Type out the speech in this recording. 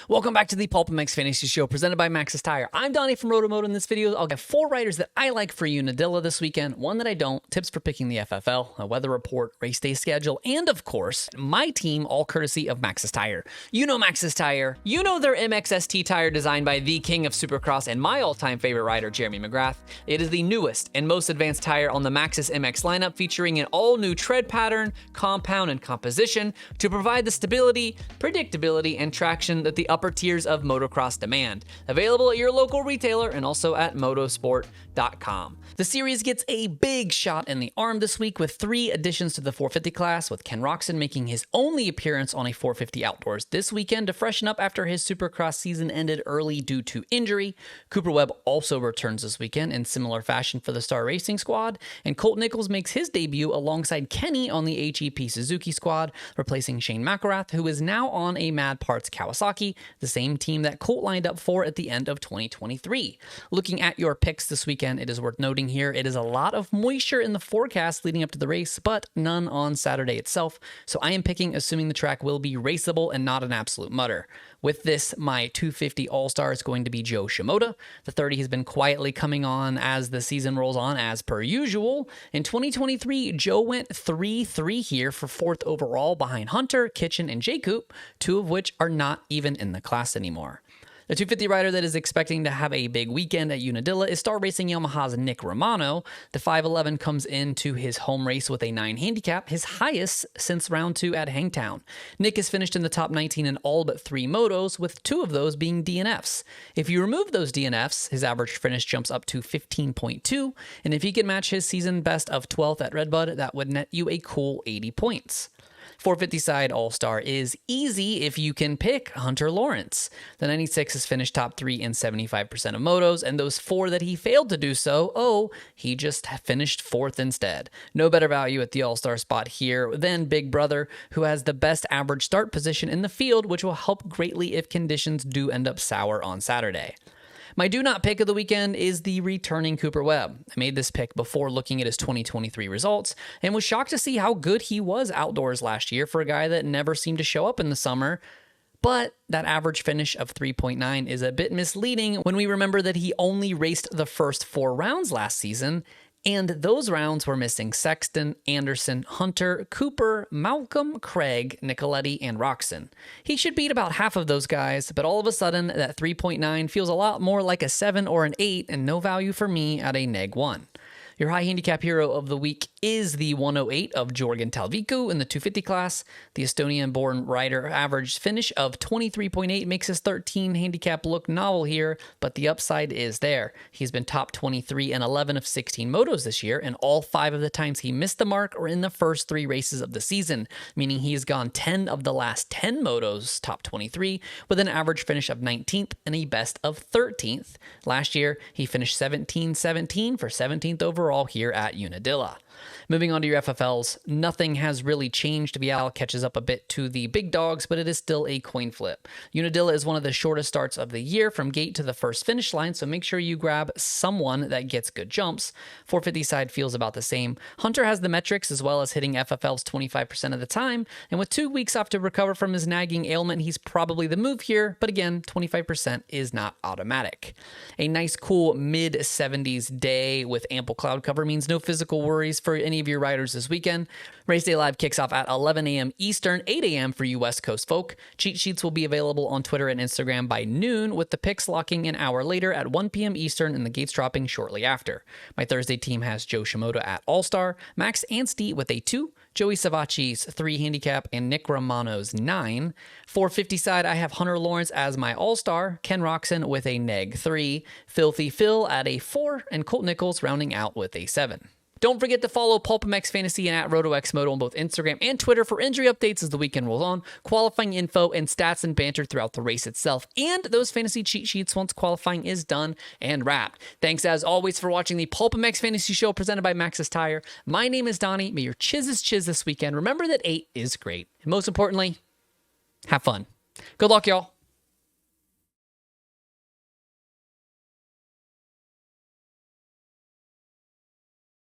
Welcome back to the PulpMX Fantasy Show presented by Maxxis Tire. I'm Donnie from RotoMoto. In this video, I'll get 4 riders that I like for Unadilla this weekend, 1 that I don't, tips for picking the FFL, a weather report, race day schedule, and of course, my team, all courtesy of Maxxis Tire. You know Maxxis Tire. You know their MXST tire designed by the king of Supercross and my all-time favorite rider, Jeremy McGrath. It is the newest and most advanced tire on the Maxxis MX lineup, featuring an all-new tread pattern, compound, and composition to provide the stability, predictability, and traction that the upper tiers of motocross demand. Available at your local retailer and also at motosport.com. The series gets a big shot in the arm this week with 3 additions to the 450 class, with Ken Roczen making his only appearance on a 450 outdoors this weekend to freshen up after his Supercross season ended early due to injury. Cooper Webb also returns this weekend in similar fashion for the Star Racing squad, and Colt Nichols makes his debut alongside Kenny on the HEP Suzuki squad, replacing Shane McElrath, who is now on a Mad Parts Kawasaki, the same team that Colt lined up for at the end of 2023. Looking at your picks this weekend, it is worth noting here, it is a lot of moisture in the forecast leading up to the race, but none on Saturday itself, so I am picking assuming the track will be raceable and not an absolute mutter. With this, my 250 All-Star is going to be Joe Shimoda. The 30 has been quietly coming on as the season rolls on, as per usual. In 2023, Joe went 3-3 here for 4th overall behind Hunter, Kitchen, and J-Coop, 2 of which are not even in the class anymore. The 250 rider that is expecting to have a big weekend at Unadilla is Star Racing Yamaha's Nick Romano. The 5'11 comes into his home race with a 9 handicap, his highest since round 2 at Hangtown. Nick has finished in the top 19 in all but 3 motos, with 2 of those being DNFs. If you remove those DNFs, his average finish jumps up to 15.2, and if he can match his season best of 12th at Redbud, that would net you a cool 80 points. 450 side All-Star is easy if you can pick Hunter Lawrence. The 96 has finished top 3 in 75% of motos, and those 4 that he failed to do so, he just finished 4th instead. No better value at the All-Star spot here than Big Brother, who has the best average start position in the field, which will help greatly if conditions do end up sour on Saturday. My do not pick of the weekend is the returning Cooper Webb. I made this pick before looking at his 2023 results and was shocked to see how good he was outdoors last year for a guy that never seemed to show up in the summer. But that average finish of 3.9 is a bit misleading when we remember that he only raced the first 4 rounds last season, and those rounds were missing Sexton, Anderson, Hunter, Cooper, Malcolm, Craig, Nicoletti, and Roczen. He should beat about half of those guys, but all of a sudden, that 3.9 feels a lot more like a 7 or an 8, and no value for me at a -1. Your high handicap hero of the week is the 108 of Jorgen Talviku in the 250 class. The Estonian-born rider average finish of 23.8 makes his 13 handicap look novel here, but the upside is there. He's been top 23 in 11 of 16 motos this year, and all 5 of the times he missed the mark are in the first 3 races of the season, meaning he's gone 10 of the last 10 motos top 23 with an average finish of 19th and a best of 13th. Last year, he finished 17-17 for 17th overall here at Unadilla. Moving on to your FFLs, nothing has really changed. Vial catches up a bit to the big dogs, but it is still a coin flip. Unadilla is one of the shortest starts of the year from gate to the first finish line, so make sure you grab someone that gets good jumps. 450 side feels about the same. Hunter has the metrics as well as hitting FFLs 25% of the time, and with 2 weeks off to recover from his nagging ailment, he's probably the move here, but again, 25% is not automatic. A nice cool mid-70s day with ample cloud cover means no physical worries for any of your riders this weekend. Race Day Live kicks off at 11 a.m. Eastern, 8 a.m. for you West Coast folk. Cheat sheets will be available on Twitter and Instagram by noon, with the picks locking an hour later at 1 p.m. Eastern and the gates dropping shortly after. My Thursday team has Joe Shimoda at All-Star, Max Anstey with a 2, Joey Savacci's 3 handicap, and Nick Romano's 9. 450 side, I have Hunter Lawrence as my All-Star, Ken Roczen with a -3, Filthy Phil at a 4, and Colt Nichols rounding out with a 7. Don't forget to follow PulpMX Fantasy and at RotoXMoto on both Instagram and Twitter for injury updates as the weekend rolls on, qualifying info, and stats and banter throughout the race itself, and those fantasy cheat sheets once qualifying is done and wrapped. Thanks as always for watching the PulpMX Fantasy Show presented by Maxxis Tire. My name is Donnie. May your chiz this weekend. Remember that 8 is great. And most importantly, have fun. Good luck, y'all.